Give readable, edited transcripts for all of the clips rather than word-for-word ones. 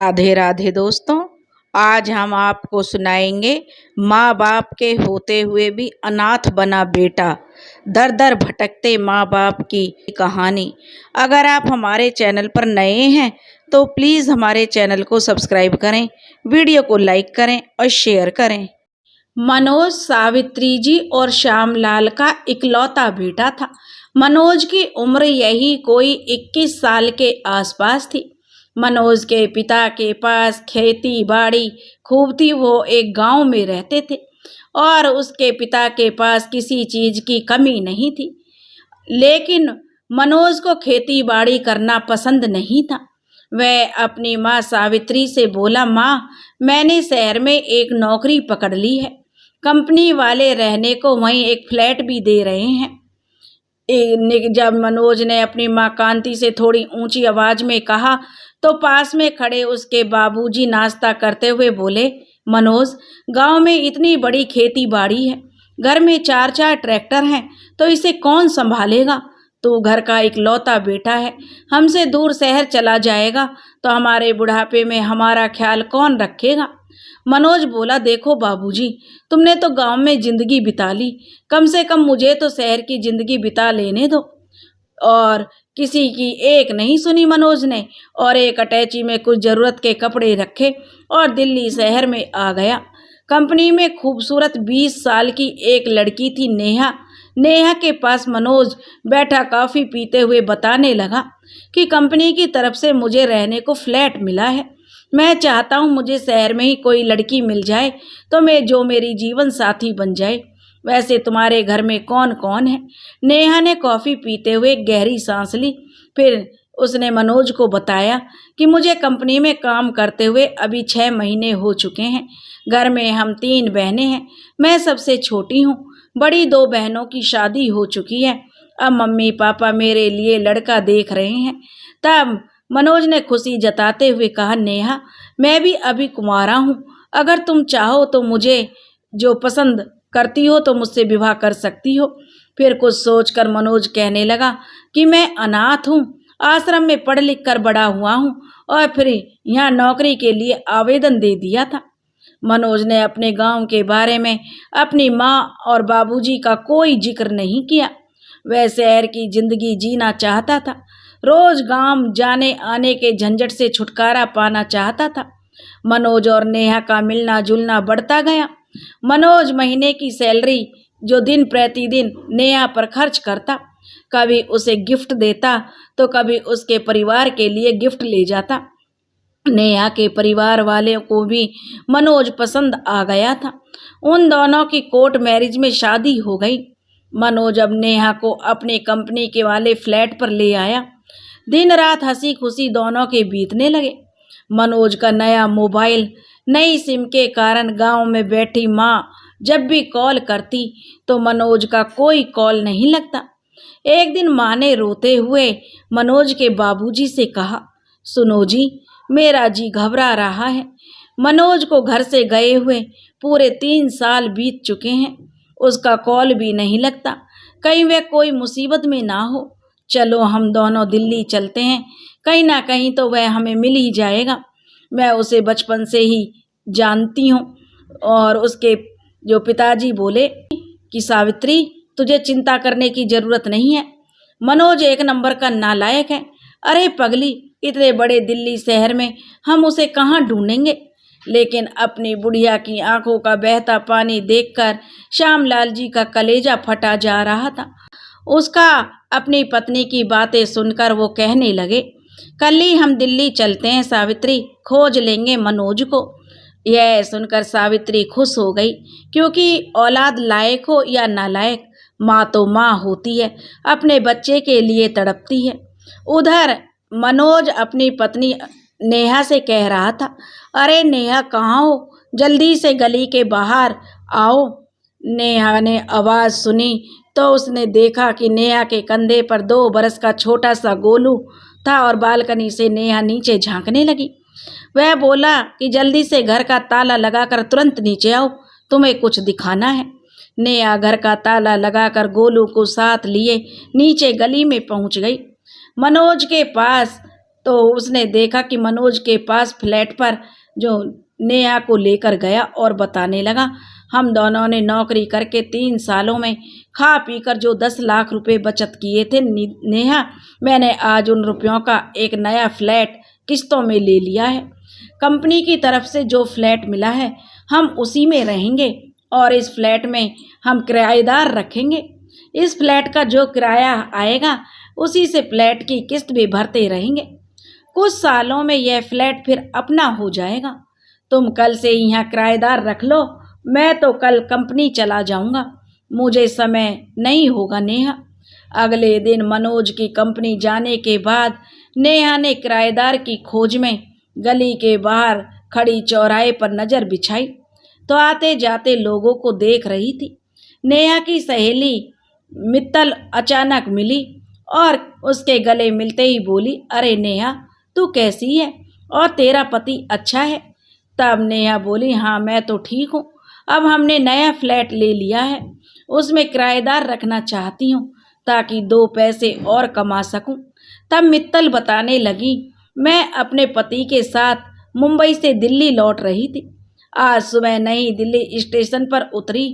राधे राधे दोस्तों। आज हम आपको सुनाएंगे माँ बाप के होते हुए भी अनाथ बना बेटा, दर दर भटकते माँ बाप की कहानी। अगर आप हमारे चैनल पर नए हैं तो प्लीज़ हमारे चैनल को सब्सक्राइब करें, वीडियो को लाइक करें और शेयर करें। मनोज सावित्री जी और श्यामलाल का इकलौता बेटा था। मनोज की उम्र यही कोई 21 साल के आसपास थी। मनोज के पिता के पास खेती बाड़ी खूब थी। वो एक गांव में रहते थे और उसके पिता के पास किसी चीज की कमी नहीं थी। लेकिन मनोज को खेती बाड़ी करना पसंद नहीं था। वह अपनी माँ सावित्री से बोला, माँ, मैंने शहर में एक नौकरी पकड़ ली है। कंपनी वाले रहने को वहीं एक फ्लैट भी दे रहे हैं। जब मनोज ने अपनी माँ कांति से थोड़ी ऊंची आवाज में कहा तो पास में खड़े उसके बाबूजी नाश्ता करते हुए बोले, मनोज, गांव में इतनी बड़ी खेती बाड़ी है, घर में 4-4 ट्रैक्टर हैं, तो इसे कौन संभालेगा? तू घर का इकलौता बेटा है, हमसे दूर शहर चला जाएगा तो हमारे बुढ़ापे में हमारा ख्याल कौन रखेगा? मनोज बोला, देखो बाबूजी, तुमने तो गांव में जिंदगी बिता ली, कम से कम मुझे तो शहर की जिंदगी बिता लेने दो। और किसी की एक नहीं सुनी मनोज ने, और एक अटैची में कुछ जरूरत के कपड़े रखे और दिल्ली शहर में आ गया। कंपनी में खूबसूरत 20 साल की एक लड़की थी, नेहा। नेहा के पास मनोज बैठा कॉफी पीते हुए बताने लगा कि कंपनी की तरफ से मुझे रहने को फ्लैट मिला है। मैं चाहता हूँ मुझे शहर में ही कोई लड़की मिल जाए तो जो मेरी जीवन साथी बन जाए। वैसे तुम्हारे घर में कौन कौन है? नेहा ने कॉफी पीते हुए गहरी सांस ली। फिर उसने मनोज को बताया कि मुझे कंपनी में काम करते हुए अभी 6 महीने हो चुके हैं। घर में हम 3 बहनें हैं, मैं सबसे छोटी हूँ। बड़ी 2 बहनों की शादी हो चुकी है। अब मम्मी पापा मेरे लिए लड़का देख रहे हैं। तब मनोज ने खुशी जताते हुए कहा, नेहा, मैं भी अभी कुंवारा हूँ। अगर तुम चाहो तो मुझे जो पसंद करती हो तो मुझसे विवाह कर सकती हो। फिर कुछ सोचकर मनोज कहने लगा कि मैं अनाथ हूँ, आश्रम में पढ़ लिख कर बड़ा हुआ हूँ और फिर यहाँ नौकरी के लिए आवेदन दे दिया था। मनोज ने अपने गांव के बारे में अपनी माँ और बाबूजी का कोई जिक्र नहीं किया। वह शहर की जिंदगी जीना चाहता था, रोज गांव जाने आने के झंझट से छुटकारा पाना चाहता था। मनोज और नेहा का मिलना जुलना बढ़ता गया। मनोज महीने की सैलरी जो दिन प्रतिदिन नेहा पर खर्च करता, कभी उसे गिफ्ट देता तो कभी उसके परिवार के लिए गिफ्ट ले जाता। नेहा के परिवार वाले को भी मनोज पसंद आ गया था। उन दोनों की कोर्ट मैरिज में शादी हो गई। मनोज अब नेहा को अपने कंपनी के वाले फ्लैट पर ले आया। दिन रात हंसी खुशी दोनों के बीतने लगे। मनोज का नया मोबाइल, नई सिम के कारण गांव में बैठी माँ जब भी कॉल करती तो मनोज का कोई कॉल नहीं लगता। एक दिन माँ ने रोते हुए मनोज के बाबूजी से कहा, सुनो जी, मेरा जी घबरा रहा है। मनोज को घर से गए हुए पूरे 3 साल बीत चुके हैं, उसका कॉल भी नहीं लगता। कहीं वह कोई मुसीबत में ना हो। चलो हम दोनों दिल्ली चलते हैं, कहीं ना कहीं तो वह हमें मिल ही जाएगा। मैं उसे बचपन से ही जानती हूँ। और उसके जो पिताजी बोले कि सावित्री, तुझे चिंता करने की जरूरत नहीं है, मनोज एक नंबर का नालायक है। अरे पगली, इतने बड़े दिल्ली शहर में हम उसे कहाँ ढूंढेंगे? लेकिन अपनी बुढ़िया की आंखों का बहता पानी देखकर श्यामलाल जी का कलेजा फटा जा रहा था। उसका अपनी पत्नी की बातें सुनकर वो कहने लगे, कल ही हम दिल्ली चलते हैं सावित्री, खोज लेंगे मनोज को। यह सुनकर सावित्री खुश हो गई, क्योंकि औलाद लायक हो या नालायक, माँ तो माँ होती है, अपने बच्चे के लिए तड़पती है। उधर मनोज अपनी पत्नी नेहा से कह रहा था, अरे नेहा, कहाँ हो? जल्दी से गली के बाहर आओ। नेहा ने आवाज सुनी तो उसने देखा कि नेहा के कंधे पर 2 बरस का छोटा सा गोलू था और बालकनी से नेहा नीचे झांकने लगी। वह बोला कि जल्दी से घर का ताला लगाकर तुरंत नीचे आओ, तुम्हें कुछ दिखाना है। नेहा घर का ताला लगाकर गोलू को साथ लिए नीचे गली में पहुंच गई। मनोज के पास तो उसने देखा कि मनोज के पास फ्लैट पर जो नेहा को लेकर गया और बताने लगा, हम दोनों ने नौकरी करके 3 सालों में खा पीकर जो 10 लाख रुपए बचत किए थे नेहा, मैंने आज उन रुपयों का एक नया फ्लैट किस्तों में ले लिया है। कंपनी की तरफ से जो फ्लैट मिला है हम उसी में रहेंगे और इस फ्लैट में हम किराएदार रखेंगे। इस फ्लैट का जो किराया आएगा उसी से फ्लैट की किस्त भी भरते रहेंगे। कुछ सालों में यह फ्लैट फिर अपना हो जाएगा। तुम कल से यहाँ किराएदार रख लो, मैं तो कल कंपनी चला जाऊंगा, मुझे समय नहीं होगा नेहा। अगले दिन मनोज की कंपनी जाने के बाद नेहा ने किराएदार की खोज में गली के बाहर खड़ी चौराहे पर नजर बिछाई तो आते जाते लोगों को देख रही थी। नेहा की सहेली मित्तल अचानक मिली और उसके गले मिलते ही बोली, अरे नेहा, तू कैसी है और तेरा पति अच्छा है? तब नेहा बोली, हाँ मैं तो ठीक हूँ, अब हमने नया फ्लैट ले लिया है, उसमें किराएदार रखना चाहती हूँ ताकि 2 पैसे और कमा सकूँ। तब मित्तल बताने लगी, मैं अपने पति के साथ मुंबई से दिल्ली लौट रही थी। आज सुबह नई दिल्ली स्टेशन पर उतरी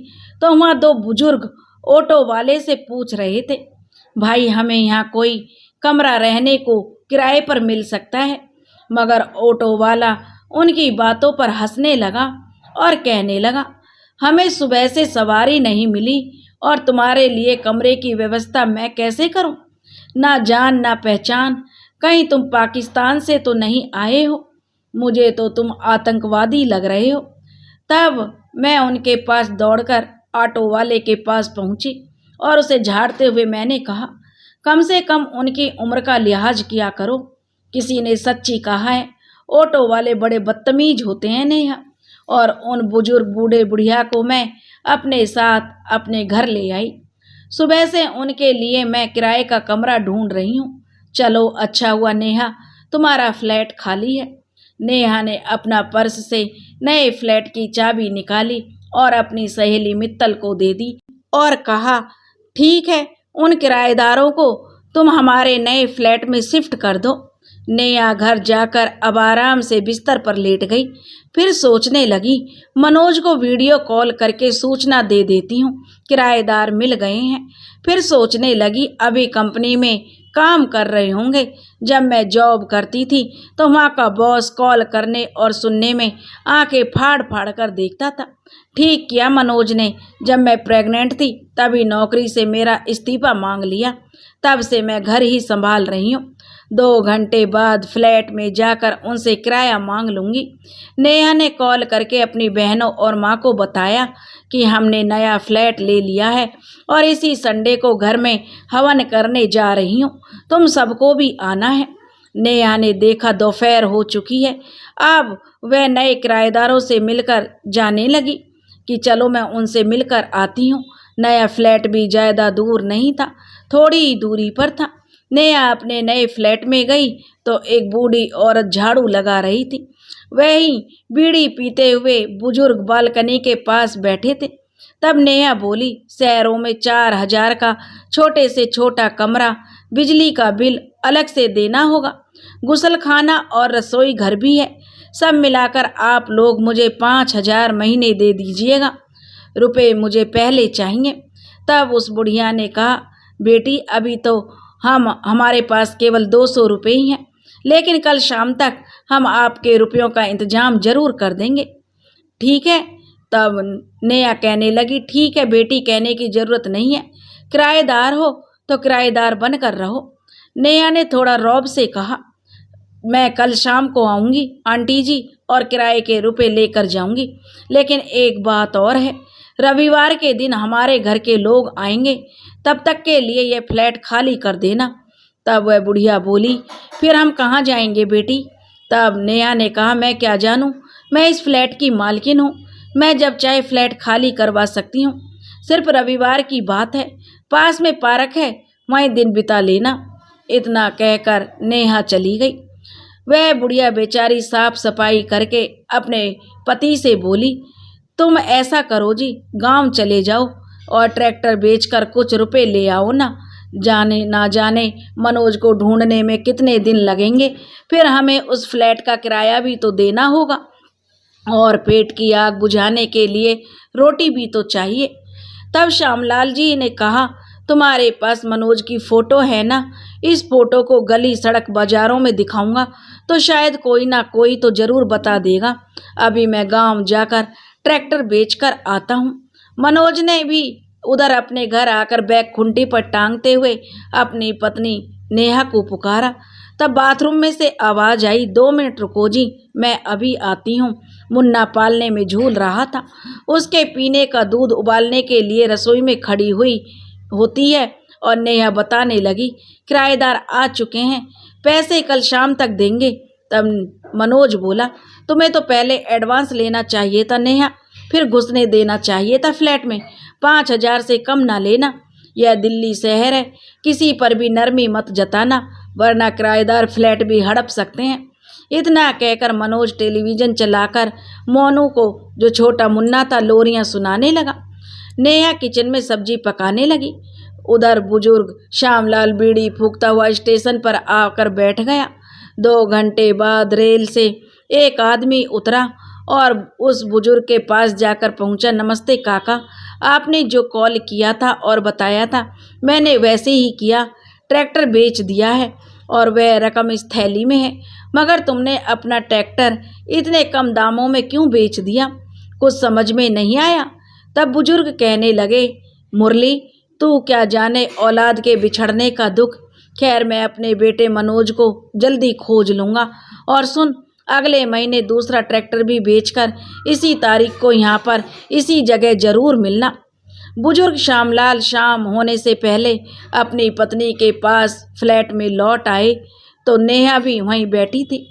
तो वहाँ 2 बुजुर्ग ऑटो वाले से पूछ रहे थे, भाई हमें यहाँ कोई कमरा रहने को किराए पर मिल सकता है? मगर ऑटो वाला उनकी बातों पर हंसने लगा और कहने लगा, हमें सुबह से सवारी नहीं मिली और तुम्हारे लिए कमरे की व्यवस्था मैं कैसे करूं? ना जान ना पहचान, कहीं तुम पाकिस्तान से तो नहीं आए हो? मुझे तो तुम आतंकवादी लग रहे हो। तब मैं उनके पास दौड़कर ऑटो वाले के पास पहुंची और उसे झाड़ते हुए मैंने कहा, कम से कम उनकी उम्र का लिहाज किया करो। किसी ने सच्ची कहा है, ऑटो वाले बड़े बदतमीज होते हैं नेहा। और उन बुजुर्ग बूढ़े बुढ़िया को मैं अपने साथ अपने घर ले आई। सुबह से उनके लिए मैं किराए का कमरा ढूंढ रही हूँ। चलो अच्छा हुआ नेहा, तुम्हारा फ्लैट खाली है। नेहा ने अपना पर्स से नए फ्लैट की चाबी निकाली और अपनी सहेली मित्तल को दे दी और कहा, ठीक है, उन किराएदारों को तुम हमारे नए फ्लैट में शिफ्ट कर दो। नेहा घर जाकर अब आराम से बिस्तर पर लेट गई। फिर सोचने लगी, मनोज को वीडियो कॉल करके सूचना दे देती हूँ, किराएदार मिल गए हैं। फिर सोचने लगी, अभी कंपनी में काम कर रहे होंगे। जब मैं जॉब करती थी तो वहाँ का बॉस कॉल करने और सुनने में आंखें फाड़ फाड़ कर देखता था। ठीक किया मनोज ने, जब मैं प्रेग्नेंट थी तभी नौकरी से मेरा इस्तीफा मांग लिया। तब से मैं घर ही संभाल रही हूँ। 2 घंटे बाद फ्लैट में जाकर उनसे किराया मांग लूँगी। नेहा ने कॉल करके अपनी बहनों और माँ को बताया कि हमने नया फ्लैट ले लिया है और इसी संडे को घर में हवन करने जा रही हूँ, तुम सबको भी आना है। नेहा ने देखा दोपहर हो चुकी है। अब वह नए किराएदारों से मिलकर जाने लगी कि चलो मैं उनसे मिलकर आती हूँ। नया फ्लैट भी ज़्यादा दूर नहीं था, थोड़ी ही दूरी पर था। नेहा अपने नए फ्लैट में गई तो एक बूढ़ी औरत झाड़ू लगा रही थी। वहीं बीड़ी पीते हुए बुजुर्ग बालकनी के पास बैठे थे। तब नेहा बोली, शहरों में 4,000 का छोटे से छोटा कमरा, बिजली का बिल अलग से देना होगा, गुसलखाना और रसोई घर भी है। सब मिलाकर आप लोग मुझे 5,000 महीने दे दीजिएगा। रुपए मुझे पहले चाहिए। तब उस बुढ़िया ने कहा, बेटी अभी तो हमारे पास केवल 200 रुपये ही हैं, लेकिन कल शाम तक हम आपके रुपयों का इंतजाम जरूर कर देंगे, ठीक है? तब नेहा कहने लगी, ठीक है बेटी, कहने की ज़रूरत नहीं है, किराएदार हो तो किराएदार बनकर रहो। नेहा ने थोड़ा रौब से कहा, मैं कल शाम को आऊँगी आंटी जी और किराए के रुपए लेकर जाऊँगी, लेकिन एक बात और है, रविवार के दिन हमारे घर के लोग आएंगे, तब तक के लिए यह फ्लैट खाली कर देना। तब वह बुढ़िया बोली, फिर हम कहाँ जाएंगे बेटी? तब नेहा ने कहा, मैं क्या जानूँ, मैं इस फ्लैट की मालकिन हूँ, मैं जब चाहे फ्लैट खाली करवा सकती हूँ। सिर्फ रविवार की बात है, पास में पार्क है, वहीं दिन बिता लेना। इतना कहकर नेहा चली गई। वह बुढ़िया बेचारी साफ सफाई करके अपने पति से बोली, तुम ऐसा करो जी, गांव चले जाओ और ट्रैक्टर बेचकर कुछ रुपए ले आओ ना, जाने ना जाने मनोज को ढूंढने में कितने दिन लगेंगे, फिर हमें उस फ्लैट का किराया भी तो देना होगा और पेट की आग बुझाने के लिए रोटी भी तो चाहिए। तब श्यामलाल जी ने कहा, तुम्हारे पास मनोज की फोटो है ना? इस फोटो को गली सड़क बाजारों में दिखाऊंगा तो शायद कोई ना कोई तो जरूर बता देगा। अभी मैं गांव जाकर ट्रैक्टर बेचकर आता हूँ। मनोज ने भी उधर अपने घर आकर बैग खुंटी पर टांगते हुए अपनी पत्नी नेहा को पुकारा। तब बाथरूम में से आवाज आई, 2 मिनट रुको जी, मैं अभी आती हूँ। मुन्ना पालने में झूल रहा था। उसके पीने का दूध उबालने के लिए रसोई में खड़ी हुई होती है और नेहा बताने लगी, किराएदार आ चुके हैं, पैसे कल शाम तक देंगे। तब मनोज बोला, तुम्हें तो पहले एडवांस लेना चाहिए था नेहा, फिर घुसने देना चाहिए था फ्लैट में। 5,000 से कम ना लेना। यह दिल्ली शहर है, किसी पर भी नरमी मत जताना, वरना किराएदार फ्लैट भी हड़प सकते हैं। इतना कहकर मनोज टेलीविजन चलाकर मोनू को, जो छोटा मुन्ना था, लोरियां सुनाने लगा। नेहा किचन में सब्जी पकाने लगी। उधर बुजुर्ग श्यामलाल बीड़ी फूंकता हुआ स्टेशन पर आकर बैठ गया। 2 घंटे बाद रेल से एक आदमी उतरा और उस बुजुर्ग के पास जाकर पहुंचा। नमस्ते काका, आपने जो कॉल किया था और बताया था, मैंने वैसे ही किया। ट्रैक्टर बेच दिया है और वह रकम इस थैली में है। मगर तुमने अपना ट्रैक्टर इतने कम दामों में क्यों बेच दिया? कुछ समझ में नहीं आया। तब बुजुर्ग कहने लगे, मुरली, तू क्या जाने औलाद के बिछड़ने का दुख। खैर, मैं अपने बेटे मनोज को जल्दी खोज लूँगा। और सुन, अगले महीने दूसरा ट्रैक्टर भी बेचकर इसी तारीख को यहाँ पर इसी जगह जरूर मिलना। बुजुर्ग श्यामलाल शाम होने से पहले अपनी पत्नी के पास फ्लैट में लौट आए तो नेहा भी वहीं बैठी थी।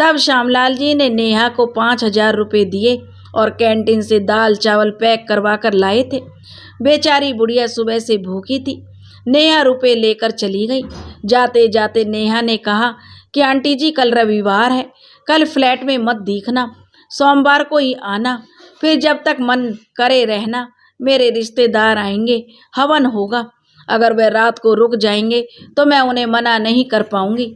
तब श्यामलाल जी ने नेहा को 5,000 रुपये दिए और कैंटीन से दाल चावल पैक करवा कर लाए थे। बेचारी बुढ़िया सुबह से भूखी थी। नेहा रुपये लेकर चली गई। जाते जाते नेहा ने कहा कि आंटी जी, कल रविवार है, कल फ्लैट में मत दिखना, सोमवार को ही आना, फिर जब तक मन करे रहना। मेरे रिश्तेदार आएंगे, हवन होगा, अगर वह रात को रुक जाएंगे तो मैं उन्हें मना नहीं कर पाऊंगी।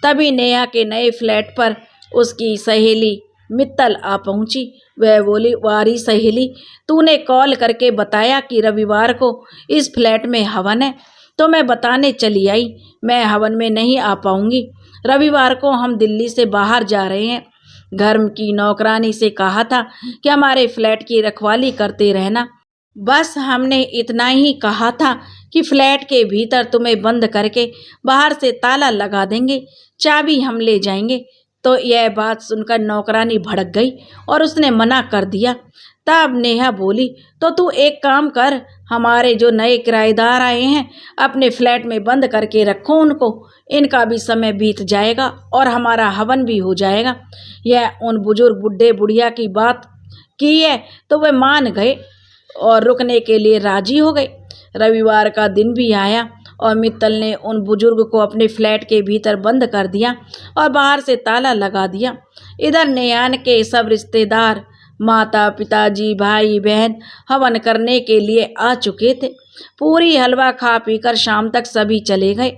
तभी नेहा के नए फ्लैट पर उसकी सहेली मित्तल आ पहुंची। वह बोली, वारी सहेली, तूने कॉल करके बताया कि रविवार को इस फ्लैट में हवन है तो मैं बताने चली आई। मैं हवन में नहीं आ पाऊंगी। रविवार को हम दिल्ली से बाहर जा रहे हैं। घर की नौकरानी से कहा था कि हमारे फ्लैट की रखवाली करते रहना। बस हमने इतना ही कहा था कि फ्लैट के भीतर तुम्हें बंद करके बाहर से ताला लगा देंगे, चाबी हम ले जाएंगे। तो यह बात सुनकर नौकरानी भड़क गई और उसने मना कर दिया। तब नेहा बोली, तो तू एक काम कर, हमारे जो नए किराएदार आए हैं अपने फ्लैट में बंद करके रखो उनको, इनका भी समय बीत जाएगा और हमारा हवन भी हो जाएगा। यह उन बुजुर्ग बुढ़े बुढ़िया की बात की है तो वे मान गए और रुकने के लिए राजी हो गए। रविवार का दिन भी आया और मित्तल ने उन बुजुर्ग को अपने फ्लैट के भीतर बंद कर दिया और बाहर से ताला लगा दिया। इधर नेहान के सब रिश्तेदार, माता पिताजी, भाई बहन हवन करने के लिए आ चुके थे। पूरी हलवा खा पीकर शाम तक सभी चले गए।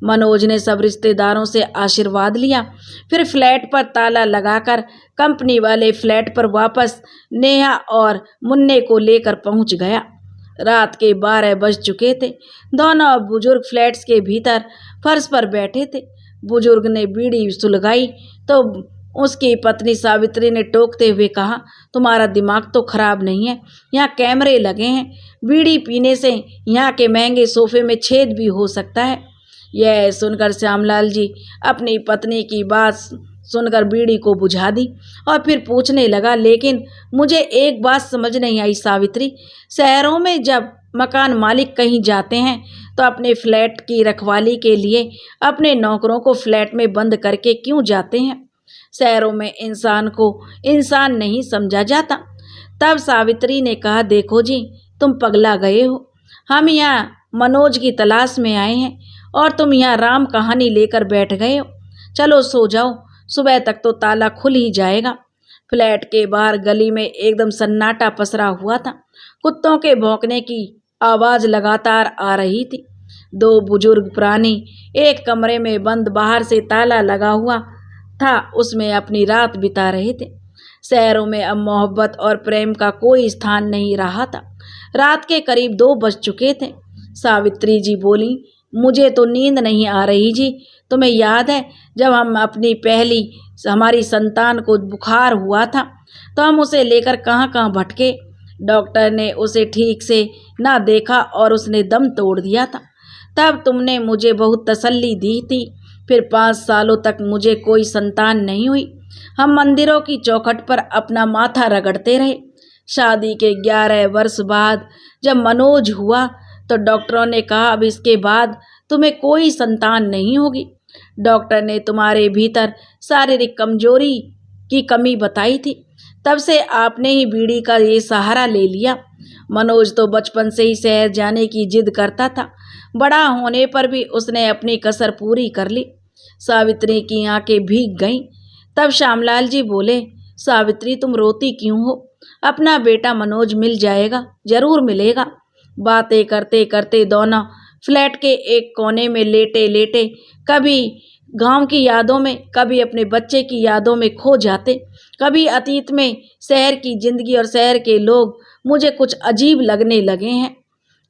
मनोज ने सब रिश्तेदारों से आशीर्वाद लिया, फिर फ्लैट पर ताला लगाकर कंपनी वाले फ्लैट पर वापस नेहा और मुन्ने को लेकर पहुंच गया। रात के 12 बज चुके थे। दोनों बुजुर्ग फ्लैट्स के भीतर फर्श पर बैठे थे। बुजुर्ग ने बीड़ी सुलगाई तो उसकी पत्नी सावित्री ने टोकते हुए कहा, तुम्हारा दिमाग तो खराब नहीं है, यहाँ कैमरे लगे हैं, बीड़ी पीने से यहाँ के महंगे सोफे में छेद भी हो सकता है। यह सुनकर श्यामलाल जी अपनी पत्नी की बात सुनकर बीड़ी को बुझा दी और फिर पूछने लगा, लेकिन मुझे एक बात समझ नहीं आई सावित्री, शहरों में जब मकान मालिक कहीं जाते हैं तो अपने फ्लैट की रखवाली के लिए अपने नौकरों को फ्लैट में बंद करके क्यों जाते हैं? शहरों में इंसान को इंसान नहीं समझा जाता। तब सावित्री ने कहा, देखो जी, तुम पगला गए हो। हम यहाँ मनोज की तलाश में आए हैं और तुम यहाँ राम कहानी लेकर बैठ गए हो। चलो सो जाओ, सुबह तक तो ताला खुल ही जाएगा। फ्लैट के बाहर गली में एकदम सन्नाटा पसरा हुआ था। कुत्तों के भौंकने की आवाज़ लगातार आ रही थी। दो बुजुर्ग प्राणी एक कमरे में बंद, बाहर से ताला लगा हुआ था, उसमें अपनी रात बिता रहे थे। शहरों में अब मोहब्बत और प्रेम का कोई स्थान नहीं रहा था। रात के करीब 2 बज चुके थे। सावित्री जी बोली, मुझे तो नींद नहीं आ रही जी। तुम्हें याद है जब हमारी संतान को बुखार हुआ था तो हम उसे लेकर कहाँ कहाँ भटके। डॉक्टर ने उसे ठीक से ना देखा और उसने दम तोड़ दिया था। तब तुमने मुझे बहुत तसल्ली दी थी। फिर 5 सालों तक मुझे कोई संतान नहीं हुई। हम मंदिरों की चौखट पर अपना माथा रगड़ते रहे। शादी के 11 वर्ष बाद जब मनोज हुआ तो डॉक्टरों ने कहा अब इसके बाद तुम्हें कोई संतान नहीं होगी। डॉक्टर ने तुम्हारे भीतर शारीरिक कमजोरी की कमी बताई थी। तब से आपने ही बीड़ी का ये सहारा ले लिया। मनोज तो बचपन से ही शहर जाने की जिद करता था। बड़ा होने पर भी उसने अपनी कसर पूरी कर ली। सावित्री की आंखें भीग गईं। तब श्यामलाल जी बोले, सावित्री तुम रोती क्यों हो? अपना बेटा मनोज मिल जाएगा, जरूर मिलेगा। बातें करते करते दोनों फ्लैट के एक कोने में लेटे लेटे कभी गांव की यादों में, कभी अपने बच्चे की यादों में खो जाते। कभी अतीत में शहर की जिंदगी और शहर के लोग मुझे कुछ अजीब लगने लगे हैं।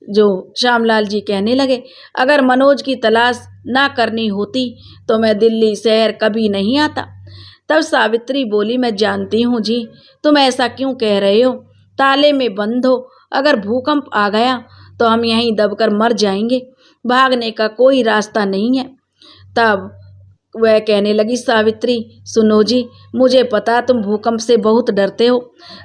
जो श्यामलाल जी कहने लगे, अगर मनोज की तलाश ना करनी होती तो मैं दिल्ली शहर कभी नहीं आता। तब सावित्री बोली, मैं जानती हूँ जी, तुम ऐसा क्यों कह रहे हो? ताले में बंद हो, अगर भूकंप आ गया तो हम यहीं दबकर मर जाएंगे। भागने का कोई रास्ता नहीं है। तब वह कहने लगी, सावित्री सुनो जी, मुझे पता तुम भूकंप से बहुत डरते हो।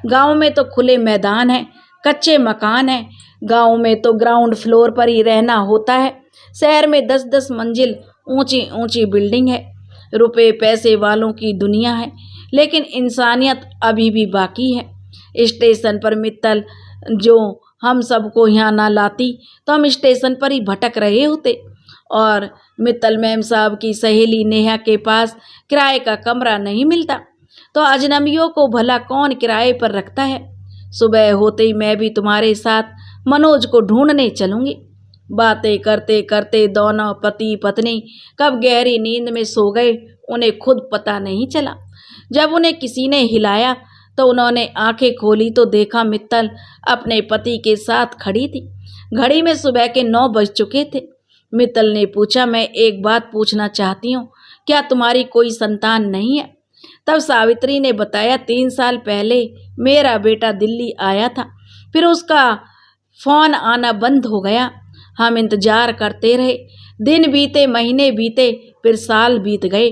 गांव में तो खुले मैदान हैं, कच्चे मकान हैं। गांव में तो ग्राउंड फ्लोर पर ही रहना होता है। शहर में 10-10 मंजिल ऊंची ऊंची बिल्डिंग है। रुपए पैसे वालों की दुनिया है, लेकिन इंसानियत अभी भी बाकी है। स्टेशन पर मित्तल जो हम सबको यहाँ ना लाती तो हम स्टेशन पर ही भटक रहे होते। और मित्तल मैम साहब की सहेली नेहा के पास किराए का कमरा नहीं मिलता तो अजनबियों को भला कौन किराए पर रखता है। सुबह होते ही मैं भी तुम्हारे साथ मनोज को ढूंढने चलूँगी। बातें करते करते दोनों पति पत्नी कब गहरी नींद में सो गए उन्हें खुद पता नहीं चला। जब उन्हें किसी ने हिलाया तो उन्होंने आंखें खोली तो देखा मित्तल अपने पति के साथ खड़ी थी। घड़ी में सुबह के 9 बज चुके थे। मित्तल ने पूछा, मैं एक बात पूछना चाहती हूँ, क्या तुम्हारी कोई संतान नहीं है? तब सावित्री ने बताया, 3 साल पहले मेरा बेटा दिल्ली आया था, फिर उसका फ़ोन आना बंद हो गया। हम इंतज़ार करते रहे, दिन बीते, महीने बीते, फिर साल बीत गए।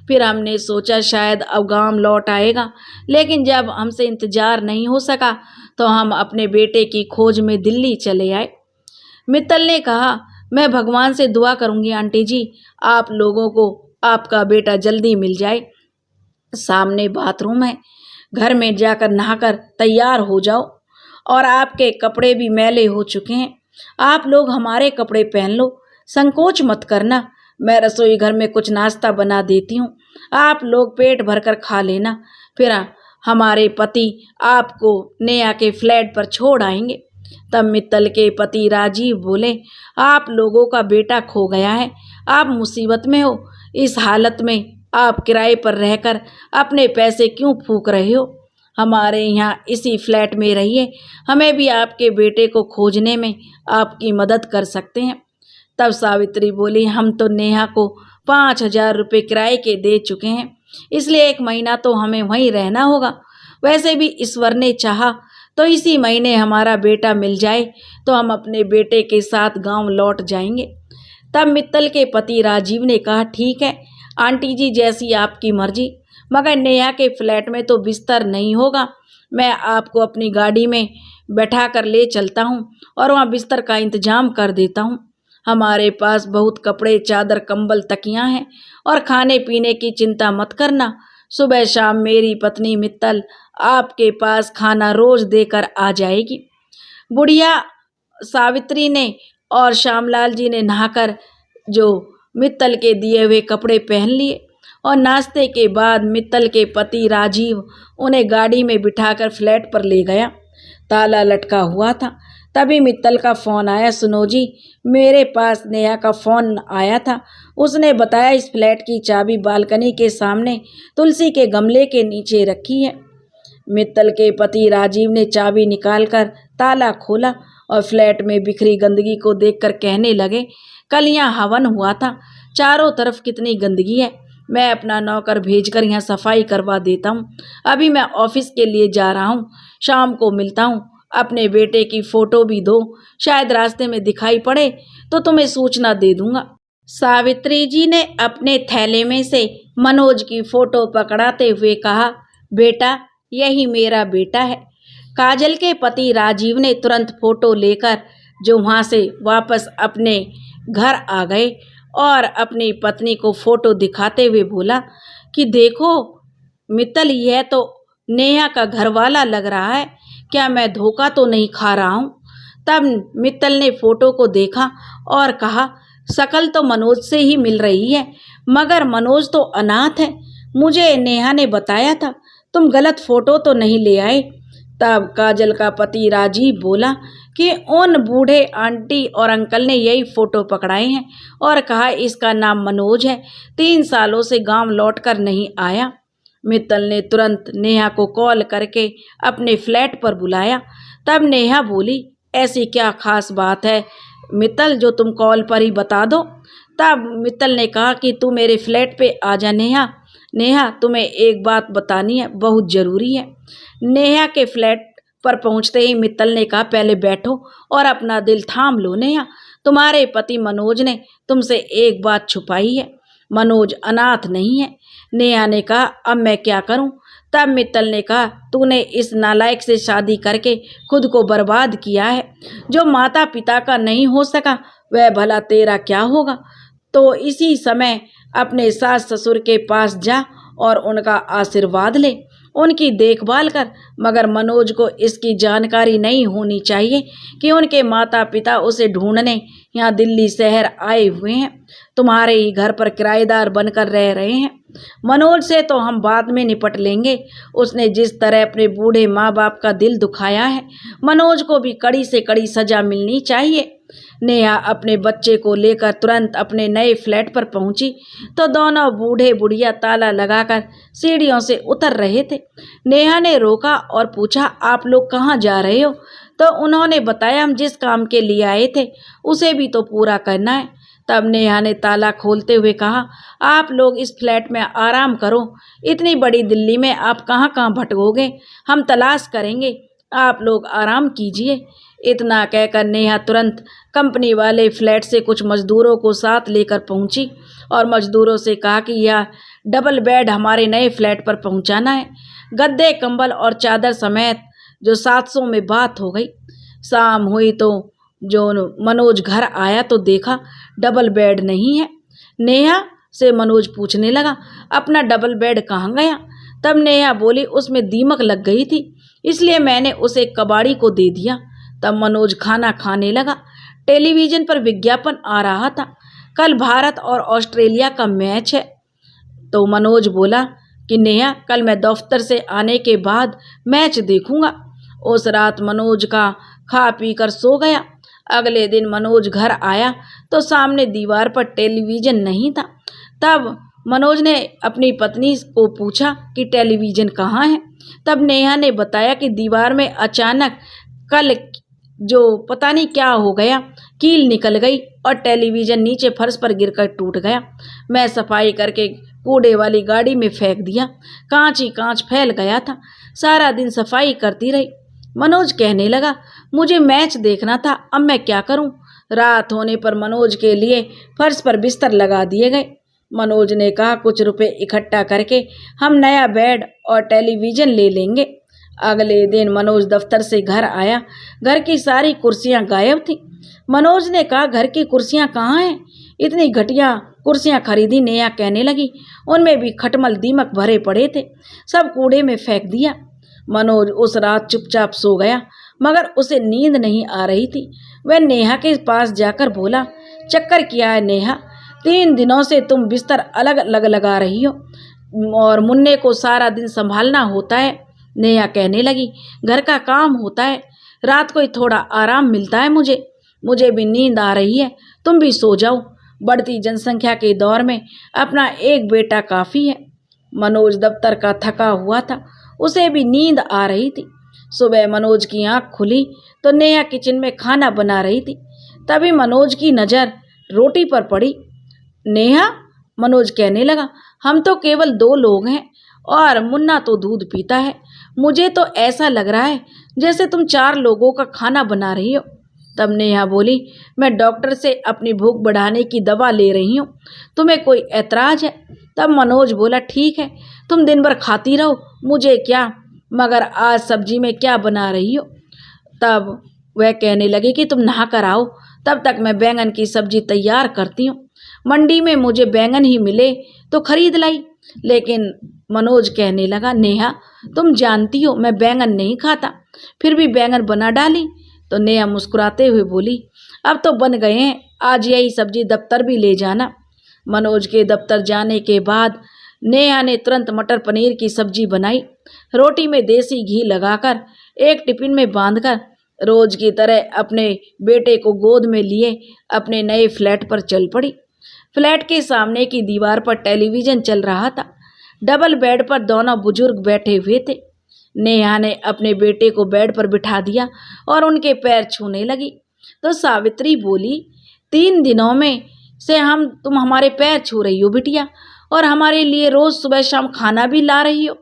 फिर हमने सोचा शायद अब गांव लौट आएगा, लेकिन जब हमसे इंतज़ार नहीं हो सका तो हम अपने बेटे की खोज में दिल्ली चले आए। मित्तल ने कहा, मैं भगवान से दुआ करूंगी आंटी जी, आप लोगों को आपका बेटा जल्दी मिल जाए। सामने बाथरूम है, घर में जाकर नहाकर तैयार हो जाओ। और आपके कपड़े भी मैले हो चुके हैं, आप लोग हमारे कपड़े पहन लो, संकोच मत करना। मैं रसोई घर में कुछ नाश्ता बना देती हूँ, आप लोग पेट भरकर खा लेना। फिर हमारे पति आपको नेहा के फ्लैट पर छोड़ आएंगे। तब मित्तल के पति राजीव बोले, आप लोगों का बेटा खो गया है, आप मुसीबत में हो। इस हालत में आप किराए पर रहकर अपने पैसे क्यों फूंक रहे हो? हमारे यहाँ इसी फ्लैट में रहिए, हमें भी आपके बेटे को खोजने में आपकी मदद कर सकते हैं। तब सावित्री बोली, हम तो नेहा को 5,000 रुपये किराए के दे चुके हैं, इसलिए 1 महीना तो हमें वहीं रहना होगा। वैसे भी ईश्वर ने चाहा तो इसी महीने हमारा बेटा मिल जाए तो हम अपने बेटे के साथ गांव लौट जाएंगे। तब मित्तल के पति राजीव ने कहा, ठीक है आंटी जी, जैसी आपकी मर्जी, मगर नेहा के फ्लैट में तो बिस्तर नहीं होगा। मैं आपको अपनी गाड़ी में बैठा कर ले चलता हूँ और वहाँ बिस्तर का इंतजाम कर देता हूँ। हमारे पास बहुत कपड़े, चादर, कंबल, तकियाँ हैं और खाने पीने की चिंता मत करना। सुबह शाम मेरी पत्नी मित्तल आपके पास खाना रोज देकर आ जाएगी। बुढ़िया सावित्री ने और श्यामलाल जी ने नहाकर जो मित्तल के दिए हुए कपड़े पहन लिए और नाश्ते के बाद मित्तल के पति राजीव उन्हें गाड़ी में बिठाकर फ्लैट पर ले गया। ताला लटका हुआ था। तभी मित्तल का फ़ोन आया। सुनो जी, मेरे पास नेहा का फ़ोन आया था। उसने बताया इस फ्लैट की चाबी बालकनी के सामने तुलसी के गमले के नीचे रखी है। मित्तल के पति राजीव ने चाबी निकालकर ताला खोला और फ्लैट में बिखरी गंदगी को देखकर कहने लगे, कल यहाँ हवन हुआ था, चारों तरफ कितनी गंदगी है। मैं अपना नौकर भेजकर यहाँ सफाई करवा देता हूँ। अभी मैं ऑफिस के लिए जा रहा हूँ, शाम को मिलता हूँ। अपने बेटे की फ़ोटो भी दो, शायद रास्ते में दिखाई पड़े तो तुम्हें सूचना दे दूंगा। सावित्री जी ने अपने थैले में से मनोज की फ़ोटो पकड़ाते हुए कहा, बेटा यही मेरा बेटा है। काजल के पति राजीव ने तुरंत फ़ोटो लेकर जो वहाँ से वापस अपने घर आ गए और अपनी पत्नी को फ़ोटो दिखाते हुए बोला कि देखो मित्तल, यह तो नेहा का घरवाला लग रहा है, क्या मैं धोखा तो नहीं खा रहा हूँ। तब मित्तल ने फ़ोटो को देखा और कहा, शक्ल तो मनोज से ही मिल रही है, मगर मनोज तो अनाथ है। मुझे नेहा ने बताया था, तुम गलत फ़ोटो तो नहीं ले आए। तब काजल का पति राजीव बोला कि उन बूढ़े आंटी और अंकल ने यही फ़ोटो पकड़ाए हैं और कहा इसका नाम मनोज है, 3 सालों से गांव लौटकर नहीं आया। मित्तल ने तुरंत नेहा को कॉल करके अपने फ्लैट पर बुलाया। तब नेहा बोली, ऐसी क्या खास बात है मित्तल जो तुम कॉल पर ही बता दो। तब मित्तल ने कहा कि तू मेरे फ्लैट पे आ जा नेहा। नेहा, तुम्हें एक बात बतानी है, बहुत ज़रूरी है। नेहा के फ्लैट पर पहुंचते ही मित्तल ने कहा, पहले बैठो और अपना दिल थाम लो नेहा। तुम्हारे पति मनोज ने तुमसे एक बात छुपाई है, मनोज अनाथ नहीं है। नेहा ने कहा, अब मैं क्या करूं? तब मित्तल ने कहा, तूने इस नालायक से शादी करके खुद को बर्बाद किया है। जो माता पिता का नहीं हो सका वह भला तेरा क्या होगा। तो इसी समय अपने सास ससुर के पास जा और उनका आशीर्वाद ले, उनकी देखभाल कर। मगर मनोज को इसकी जानकारी नहीं होनी चाहिए कि उनके माता पिता उसे ढूंढने यहाँ दिल्ली शहर आए हुए हैं, तुम्हारे ही घर पर किराएदार बनकर रह रहे हैं। मनोज से तो हम बाद में निपट लेंगे। उसने जिस तरह अपने बूढ़े माँ बाप का दिल दुखाया है, मनोज को भी कड़ी से कड़ी सजा मिलनी चाहिए। नेहा अपने बच्चे को लेकर तुरंत अपने नए फ्लैट पर पहुंची तो दोनों बूढ़े बुढ़िया ताला लगाकर सीढ़ियों से उतर रहे थे। नेहा ने रोका और पूछा, आप लोग कहाँ जा रहे हो? तो उन्होंने बताया, हम जिस काम के लिए आए थे उसे भी तो पूरा करना है। तब नेहा ने ताला खोलते हुए कहा, आप लोग इस फ्लैट में आराम करो, इतनी बड़ी दिल्ली में आप कहाँ कहाँ भटकोगे, हम तलाश करेंगे, आप लोग आराम कीजिए। इतना कहकर नेहा तुरंत कंपनी वाले फ्लैट से कुछ मजदूरों को साथ लेकर पहुंची और मजदूरों से कहा कि यह डबल बेड हमारे नए फ्लैट पर पहुंचाना है, गद्दे कंबल और चादर समेत। जो 700 में बात हो गई। शाम हुई तो जो मनोज घर आया तो देखा डबल बेड नहीं है। नेहा से मनोज पूछने लगा, अपना डबल बेड कहाँ गया? तब नेहा बोली, उसमें दीमक लग गई थी, इसलिए मैंने उसे कबाड़ी को दे दिया। तब मनोज खाना खाने लगा। टेलीविज़न पर विज्ञापन आ रहा था, कल भारत और ऑस्ट्रेलिया का मैच है। तो मनोज बोला कि नेहा, कल मैं दफ्तर से आने के बाद मैच देखूंगा। उस रात मनोज का खा पी कर सो गया। अगले दिन मनोज घर आया तो सामने दीवार पर टेलीविज़न नहीं था। तब मनोज ने अपनी पत्नी को पूछा कि टेलीविज़न कहाँ है? तब नेहा ने बताया कि दीवार में अचानक कल जो पता नहीं क्या हो गया, कील निकल गई और टेलीविज़न नीचे फर्श पर गिरकर टूट गया। मैं सफाई करके कूड़े वाली गाड़ी में फेंक दिया, कांच ही कांच फैल गया था। सारा दिन सफाई करती रही। मनोज कहने लगा, मुझे मैच देखना था, अब मैं क्या करूं? रात होने पर मनोज के लिए फर्श पर बिस्तर लगा दिए गए। मनोज ने कहा, कुछ रुपए इकट्ठा करके हम नया बेड और टेलीविज़न ले लेंगे। अगले दिन मनोज दफ्तर से घर आया। घर की सारी कुर्सियां गायब थीं। मनोज ने कहा, घर की कुर्सियां कहाँ हैं? इतनी घटिया कुर्सियां खरीदी। नेहा कहने लगी, उनमें भी खटमल दीमक भरे पड़े थे, सब कूड़े में फेंक दिया। मनोज उस रात चुपचाप सो गया, मगर उसे नींद नहीं आ रही थी। वह नेहा के पास जाकर बोला, चक्कर किया है नेहा? 3 दिनों से तुम बिस्तर अलग अलग लगा रही हो और मुन्ने को सारा दिन संभालना होता है। नेहा कहने लगी, घर का काम होता है, रात को ही थोड़ा आराम मिलता है मुझे भी नींद आ रही है, तुम भी सो जाओ। बढ़ती जनसंख्या के दौर में अपना एक बेटा काफ़ी है। मनोज दफ्तर का थका हुआ था, उसे भी नींद आ रही थी। सुबह मनोज की आंख खुली तो नेहा किचन में खाना बना रही थी। तभी मनोज की नज़र रोटी पर पड़ी। नेहा, मनोज कहने लगा, हम तो केवल 2 लोग हैं और मुन्ना तो दूध पीता है। मुझे तो ऐसा लग रहा है जैसे तुम 4 लोगों का खाना बना रही हो। तब नेहा बोली, मैं डॉक्टर से अपनी भूख बढ़ाने की दवा ले रही हूँ, तुम्हें कोई ऐतराज़ है? तब मनोज बोला, ठीक है, तुम दिन भर खाती रहो, मुझे क्या, मगर आज सब्जी में क्या बना रही हो? तब वह कहने लगी कि तुम नहा कर आओ, तब तक मैं बैंगन की सब्जी तैयार करती हूँ। मंडी में मुझे बैंगन ही मिले तो खरीद लाई। लेकिन मनोज कहने लगा, नेहा, तुम जानती हो मैं बैंगन नहीं खाता, फिर भी बैंगन बना डाली। तो नेहा मुस्कुराते हुए बोली, अब तो बन गए हैं, आज यही सब्जी दफ्तर भी ले जाना। मनोज के दफ्तर जाने के बाद नेहा ने तुरंत मटर पनीर की सब्जी बनाई। रोटी में देसी घी लगाकर एक टिफिन में बांधकर रोज की तरह अपने बेटे को गोद में लिए अपने नए फ्लैट पर चल पड़ी। फ्लैट के सामने की दीवार पर टेलीविज़न चल रहा था। डबल बेड पर दोनों बुजुर्ग बैठे हुए थे। नेहा ने अपने बेटे को बेड पर बिठा दिया और उनके पैर छूने लगी। तो सावित्री बोली, 3 दिनों में से तुम हमारे पैर छू रही हो बिटिया, और हमारे लिए रोज़ सुबह शाम खाना भी ला रही हो।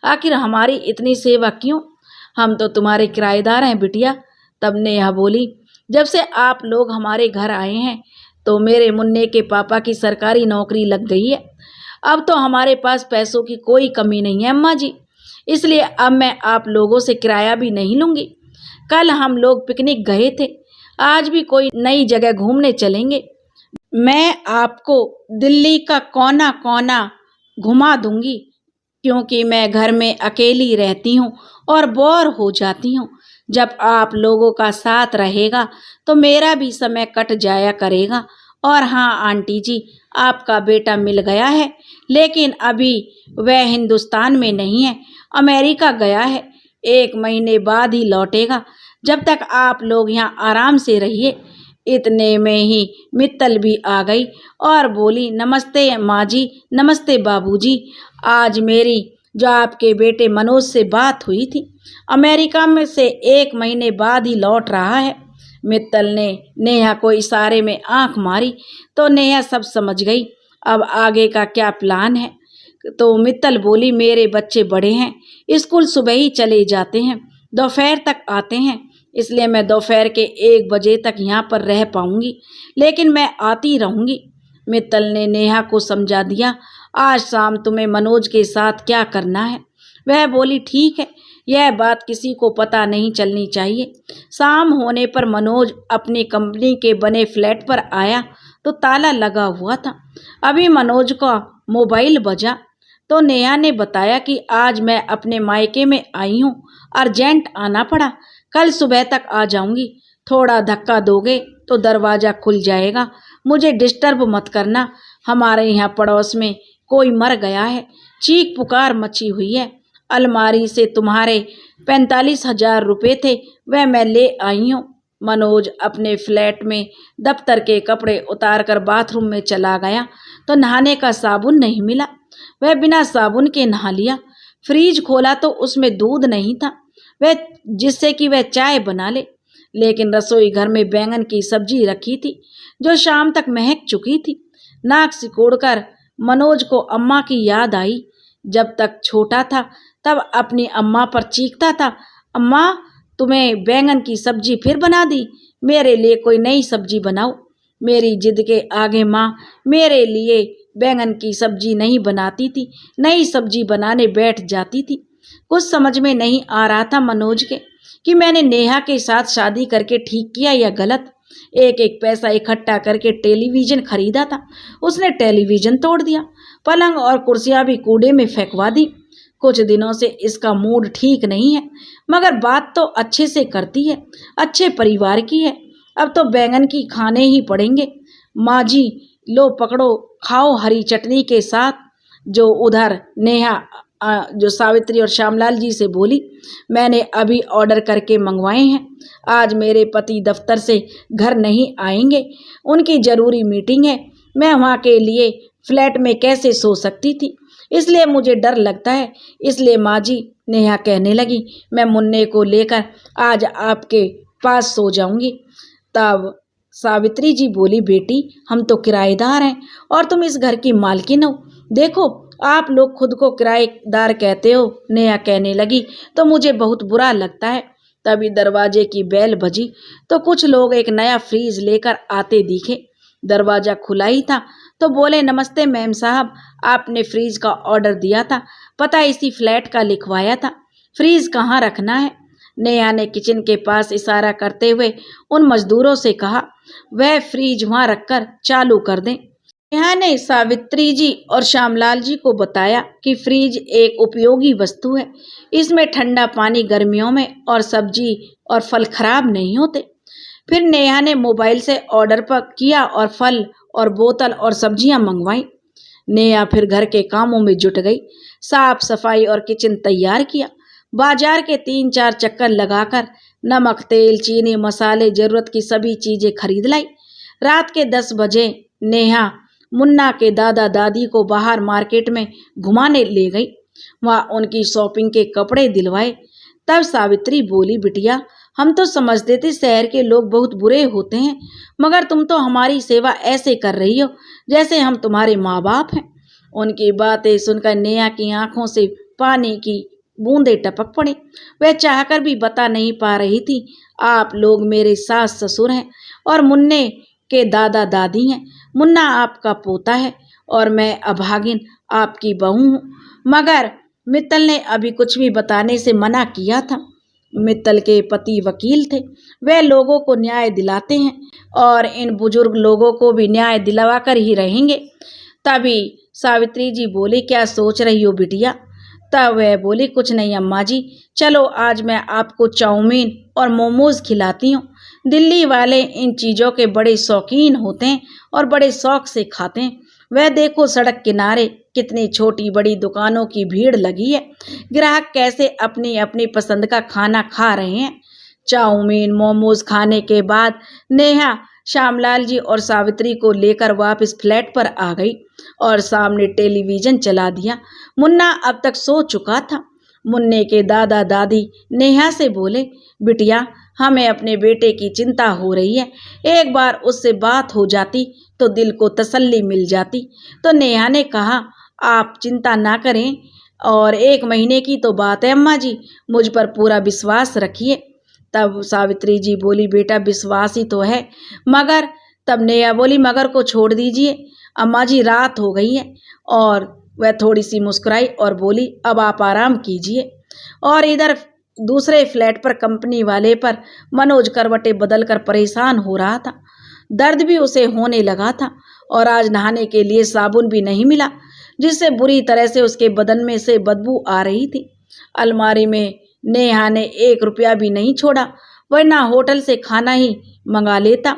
आखिर हमारी इतनी सेवा क्यों? हम तो तुम्हारे किराएदार हैं बिटिया। तब नेहा बोली, जब से आप लोग हमारे घर आए हैं तो मेरे मुन्ने के पापा की सरकारी नौकरी लग गई है। अब तो हमारे पास पैसों की कोई कमी नहीं है अम्मा जी, इसलिए अब मैं आप लोगों से किराया भी नहीं लूँगी। कल हम लोग पिकनिक गए थे, आज भी कोई नई जगह घूमने चलेंगे। मैं आपको दिल्ली का कोना कोना घुमा दूंगी, क्योंकि मैं घर में अकेली रहती हूँ और बोर हो जाती हूँ। जब आप लोगों का साथ रहेगा तो मेरा भी समय कट जाया करेगा। और हाँ आंटी जी, आपका बेटा मिल गया है, लेकिन अभी वह हिंदुस्तान में नहीं है, अमेरिका गया है। 1 महीने बाद ही लौटेगा। जब तक आप लोग यहाँ आराम से रहिए। इतने में ही मित्तल भी आ गई और बोली, नमस्ते माँ जी, नमस्ते बाबूजी। आज मेरी जो आपके बेटे मनोज से बात हुई थी, अमेरिका में से 1 महीने बाद ही लौट रहा है। मित्तल ने नेहा को इशारे में आंख मारी तो नेहा सब समझ गई अब आगे का क्या प्लान है। तो मित्तल बोली, मेरे बच्चे बड़े हैं, स्कूल सुबह ही चले जाते हैं, दोपहर तक आते हैं, इसलिए मैं दोपहर के 1 बजे तक यहाँ पर रह पाऊँगी, लेकिन मैं आती रहूँगी। मित्तल ने नेहा को समझा दिया, आज शाम तुम्हें मनोज के साथ क्या करना है। वह बोली, ठीक है, यह बात किसी को पता नहीं चलनी चाहिए। शाम होने पर मनोज अपनी कंपनी के बने फ्लैट पर आया तो ताला लगा हुआ था। अभी मनोज का मोबाइल बजा तो नेहा ने बताया कि आज मैं अपने मायके में आई हूँ, अर्जेंट आना पड़ा, कल सुबह तक आ जाऊँगी। थोड़ा धक्का दोगे तो दरवाज़ा खुल जाएगा, मुझे डिस्टर्ब मत करना। हमारे यहाँ पड़ोस में कोई मर गया है, चीख पुकार मची हुई है। अलमारी से तुम्हारे 45,000 रुपये थे, वह मैं ले आई हूँ। मनोज अपने फ्लैट में दफ्तर के कपड़े उतारकर बाथरूम में चला गया तो नहाने का साबुन नहीं मिला। वह बिना साबुन के नहा लिया। फ्रीज खोला तो उसमें दूध नहीं था, वह जिससे कि वह चाय बना ले। लेकिन रसोई घर में बैंगन की सब्जी रखी थी जो शाम तक महक चुकी थी। नाक सिकोड़कर मनोज को अम्मा की याद आई। जब तक छोटा था तब अपनी अम्मा पर चीखता था, अम्मा तुम्हें बैंगन की सब्जी फिर बना दी, मेरे लिए कोई नई सब्जी बनाओ। मेरी जिद के आगे माँ मेरे लिए बैंगन की सब्जी नहीं बनाती थी, नई सब्जी बनाने बैठ जाती थी। कुछ समझ में नहीं आ रहा था मनोज के कि मैंने नेहा के साथ शादी करके ठीक किया या गलत। एक एक पैसा इकट्ठा करके टेलीविज़न खरीदा था, उसने टेलीविज़न तोड़ दिया, पलंग और कुर्सियाँ भी कूड़े में फेंकवा दी। कुछ दिनों से इसका मूड ठीक नहीं है, मगर बात तो अच्छे से करती है, अच्छे परिवार की है। अब तो बैंगन की खाने ही पड़ेंगे। माँ जी लो पकड़ो, खाओ हरी चटनी के साथ। जो उधर नेहा जो सावित्री और श्यामलाल जी से बोली, मैंने अभी ऑर्डर करके मंगवाए हैं। आज मेरे पति दफ्तर से घर नहीं आएंगे, उनकी ज़रूरी मीटिंग है। मैं वहाँ के लिए फ्लैट में कैसे सो सकती थी, इसलिए मुझे डर लगता है। इसलिए माँ जी, नेहा कहने लगी, मैं मुन्ने को लेकर आज आपके पास सो जाऊंगी। तब सावित्री जी बोली, बेटी हम तो किराएदार हैं और तुम इस घर की मालकिन हो। देखो आप लोग खुद को किराएदार कहते हो। नेहा कहने लगी, तो मुझे बहुत बुरा लगता है। तभी दरवाजे की बेल बजी तो कुछ लोग एक नया फ्रीज लेकर आते दिखे। दरवाजा खुला ही था तो बोले, नमस्ते मैम साहब, आपने फ्रीज का ऑर्डर दिया था, पता इसी फ्लैट का लिखवाया था, फ्रीज कहाँ रखना है। नेहा ने किचन के पास इशारा करते हुए उन मजदूरों से कहा, वह फ्रीज वहाँ रखकर चालू कर दें। नेहा ने सावित्री जी और श्यामलाल जी को बताया कि फ्रिज एक उपयोगी वस्तु है, इसमें ठंडा पानी गर्मियों में और सब्जी और फल खराब नहीं होते। फिर नेहा ने मोबाइल से ऑर्डर पर किया और फल और बोतल और सब्जियां मंगवाई। नेहा फिर घर के कामों में जुट गई, साफ सफाई और किचन तैयार किया। बाजार के 3-4 चक्कर लगाकर नमक, तेल, चीनी, मसाले, जरूरत की सभी चीजें खरीद लाई। रात के 10 बजे नेहा मुन्ना के दादा दादी को बाहर मार्केट में घुमाने ले गई। वहाँ उनकी शॉपिंग के कपड़े दिलवाए। तब सावित्री बोली, बिटिया हम तो समझते थे शहर के लोग बहुत बुरे होते हैं, मगर तुम तो हमारी सेवा ऐसे कर रही हो जैसे हम तुम्हारे माँ बाप हैं। उनकी बातें सुनकर नेहा की आंखों से पानी की बूंदें टपक पड़ी। वह चाहकर भी बता नहीं पा रही थी, आप लोग मेरे सास ससुर हैं और मुन्ने के दादा दादी हैं। मुन्ना आपका पोता है और मैं अभागिन आपकी बहू हूँ। मगर मित्तल ने अभी कुछ भी बताने से मना किया था। मित्तल के पति वकील थे, वे लोगों को न्याय दिलाते हैं और इन बुजुर्ग लोगों को भी न्याय दिलवा कर ही रहेंगे। तभी सावित्री जी बोली, क्या सोच रही हो बिटिया। तब वह बोली, कुछ नहीं अम्मा जी, चलो आज मैं आपको चाउमीन और मोमोज खिलाती हूँ। दिल्ली वाले इन चीज़ों के बड़े शौकीन होते हैं और बड़े शौक से खाते हैं। वह देखो सड़क किनारे कितनी छोटी बड़ी दुकानों की भीड़ लगी है, ग्राहक कैसे अपनी अपनी पसंद का खाना खा रहे हैं। चाउमीन मोमोज खाने के बाद नेहा श्यामलाल जी और सावित्री को लेकर वापस फ्लैट पर आ गई और सामने टेलीविज़न चला दिया। मुन्ना अब तक सो चुका था। मुन्ने के दादा दादी नेहा से बोले, बिटिया हमें अपने बेटे की चिंता हो रही है, एक बार उससे बात हो जाती तो दिल को तसल्ली मिल जाती। तो नेहा ने कहा, आप चिंता ना करें और 1 महीने की तो बात है अम्मा जी, मुझ पर पूरा विश्वास रखिए। तब सावित्री जी बोली, बेटा विश्वास ही तो है मगर। तब नेहा बोली, मगर को छोड़ दीजिए अम्मा जी, रात हो गई है। और वह थोड़ी सी मुस्कुराई और बोली, अब आप आराम कीजिए। और इधर दूसरे फ्लैट पर कंपनी वाले पर मनोज करवटें बदल कर परेशान हो रहा था। दर्द भी उसे होने लगा था और आज नहाने के लिए साबुन भी नहीं मिला, जिससे बुरी तरह से उसके बदन में से बदबू आ रही थी। अलमारी में नेहा ने 1 रुपया भी नहीं छोड़ा, वरना होटल से खाना ही मंगा लेता।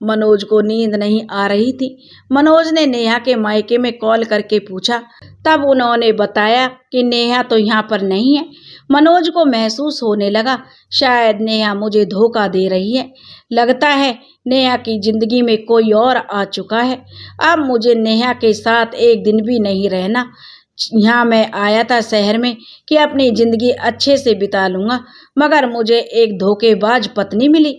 मनोज को नींद नहीं आ रही थी। मनोज ने नेहा के मायके में कॉल करके पूछा, तब उन्होंने बताया कि नेहा तो यहाँ पर नहीं है। मनोज को महसूस होने लगा, शायद नेहा मुझे धोखा दे रही है। लगता है नेहा की जिंदगी में कोई और आ चुका है। अब मुझे नेहा के साथ एक दिन भी नहीं रहना। यहाँ मैं आया था शहर में कि अपनी ज़िंदगी अच्छे से बिता लूँगा, मगर मुझे एक धोखेबाज पत्नी मिली।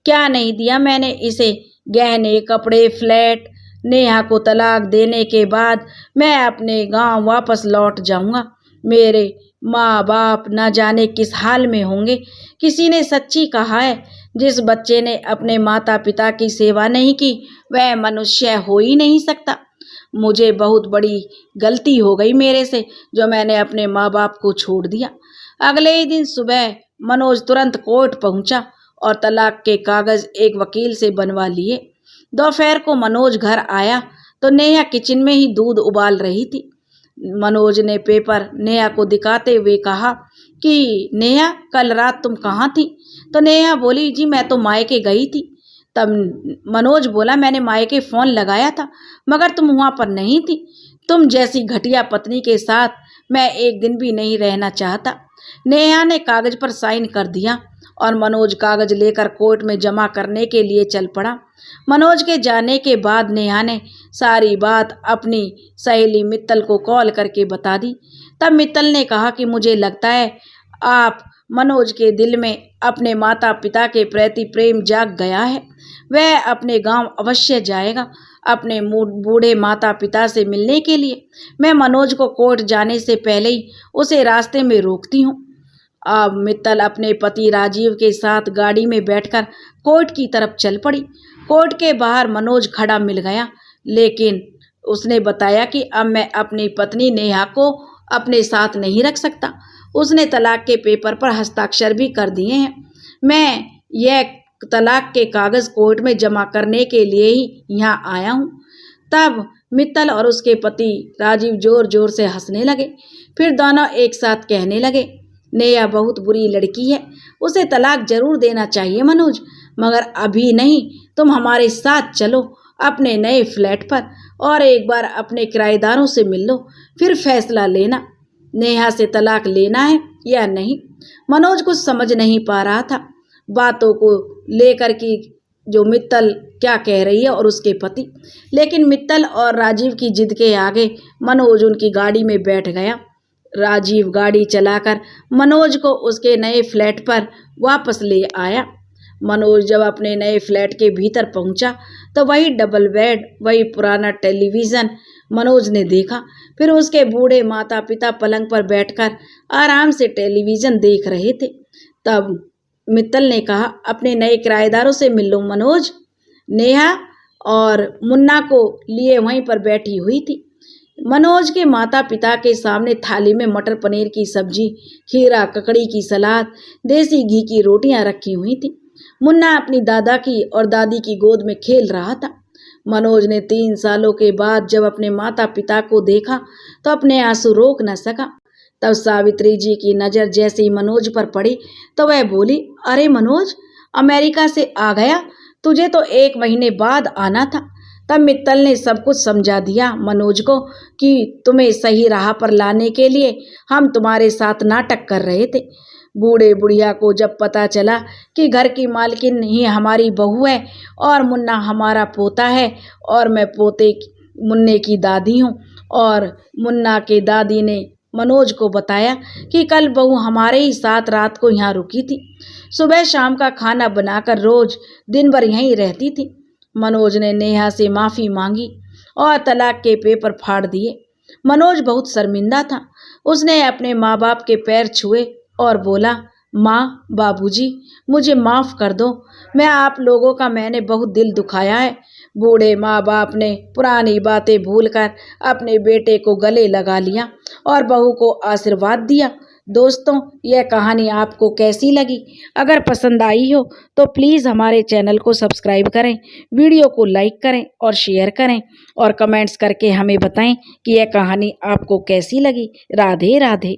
क्या नहीं दिया मैंने इसे, गहने, कपड़े, फ्लैट। नेहा को तलाक देने के बाद मैं अपने गांव वापस लौट जाऊँगा। मेरे माँ बाप न जाने किस हाल में होंगे। किसी ने सच्ची कहा है, जिस बच्चे ने अपने माता पिता की सेवा नहीं की वह मनुष्य हो ही नहीं सकता। मुझे बहुत बड़ी गलती हो गई मेरे से, जो मैंने अपने माँ बाप को छोड़ दिया। अगले ही दिन सुबह मनोज तुरंत कोर्ट पहुंचा और तलाक के कागज़ एक वकील से बनवा लिए। दोपहर को मनोज घर आया तो नेहा किचन में ही दूध उबाल रही थी। मनोज ने पेपर नेहा को दिखाते हुए कहा कि नेहा कल रात तुम कहाँ थी। तो नेहा बोली, जी मैं तो मायके गई थी। तब मनोज बोला, मैंने मायके फ़ोन लगाया था मगर तुम वहाँ पर नहीं थी। तुम जैसी घटिया पत्नी के साथ मैं एक दिन भी नहीं रहना चाहता। नेहा ने कागज पर साइन कर दिया और मनोज कागज लेकर कोर्ट में जमा करने के लिए चल पड़ा। मनोज के जाने के बाद नेहा ने सारी बात अपनी सहेली मित्तल को कॉल करके बता दी। तब मित्तल ने कहा कि मुझे लगता है आप मनोज के दिल में अपने माता पिता के प्रति प्रेम जाग गया है। वह अपने गांव अवश्य जाएगा अपने बूढ़े माता पिता से मिलने के लिए। मैं मनोज को कोर्ट जाने से पहले ही उसे रास्ते में रोकती हूँ। अब मित्तल अपने पति राजीव के साथ गाड़ी में बैठकर कोर्ट की तरफ चल पड़ी। कोर्ट के बाहर मनोज खड़ा मिल गया, लेकिन उसने बताया कि अब मैं अपनी पत्नी नेहा को अपने साथ नहीं रख सकता। उसने तलाक के पेपर पर हस्ताक्षर भी कर दिए हैं। मैं यह तलाक के कागज कोर्ट में जमा करने के लिए ही यहाँ आया हूँ। तब मित्तल और उसके पति राजीव जोर जोर से हंसने लगे। फिर दोनों एक साथ कहने लगे, नेहा बहुत बुरी लड़की है, उसे तलाक जरूर देना चाहिए मनोज, मगर अभी नहीं। तुम हमारे साथ चलो अपने नए फ्लैट पर और एक बार अपने किराएदारों से मिल लो, फिर फैसला लेना नेहा से तलाक लेना है या नहीं। मनोज कुछ समझ नहीं पा रहा था बातों को लेकर कि जो मित्तल क्या कह रही है और उसके पति। लेकिन मित्तल और राजीव की जिद के आगे मनोज उनकी गाड़ी में बैठ गया। राजीव गाड़ी चलाकर मनोज को उसके नए फ्लैट पर वापस ले आया। मनोज जब अपने नए फ्लैट के भीतर पहुंचा तो वही डबल बेड, वही पुराना टेलीविज़न मनोज ने देखा। फिर उसके बूढ़े माता पिता पलंग पर बैठकर आराम से टेलीविज़न देख रहे थे। तब मित्तल ने कहा, अपने नए किराएदारों से मिल लो मनोज। नेहा और मुन्ना को लिए वहीं पर बैठी हुई थी। मनोज के माता पिता के सामने थाली में मटर पनीर की सब्जी, खीरा ककड़ी की सलाद, देसी घी की रोटियां रखी हुई थी। मुन्ना अपनी दादा की और दादी की गोद में खेल रहा था। मनोज ने 3 सालों के बाद जब अपने माता पिता को देखा तो अपने आंसू रोक न सका। तब सावित्री जी की नज़र जैसे ही मनोज पर पड़ी तो वह बोली, अरे मनोज, अमेरिका से आ गया? तुझे तो 1 महीने बाद आना था। तब मित्तल ने सब कुछ समझा दिया मनोज को कि तुम्हें सही राह पर लाने के लिए हम तुम्हारे साथ नाटक कर रहे थे। बूढ़े बुढ़िया को जब पता चला कि घर की मालकिन ही हमारी बहू है और मुन्ना हमारा पोता है और मैं पोते मुन्ने की दादी हूँ, और मुन्ना के दादी ने मनोज को बताया कि कल बहू हमारे ही साथ रात को यहाँ रुकी थी, सुबह शाम का खाना बनाकर रोज दिन भर यहीं रहती थी। मनोज ने नेहा से माफ़ी मांगी और तलाक के पेपर फाड़ दिए। मनोज बहुत शर्मिंदा था। उसने अपने माँ बाप के पैर छुए और बोला, माँ, बाबूजी, मुझे माफ़ कर दो। मैं आप लोगों का मैंने बहुत दिल दुखाया है। बूढ़े माँ बाप ने पुरानी बातें भूलकर अपने बेटे को गले लगा लिया और बहू को आशीर्वाद दिया। दोस्तों, यह कहानी आपको कैसी लगी? अगर पसंद आई हो तो प्लीज़ हमारे चैनल को सब्सक्राइब करें, वीडियो को लाइक करें और शेयर करें और कमेंट्स करके हमें बताएं कि यह कहानी आपको कैसी लगी। राधे राधे।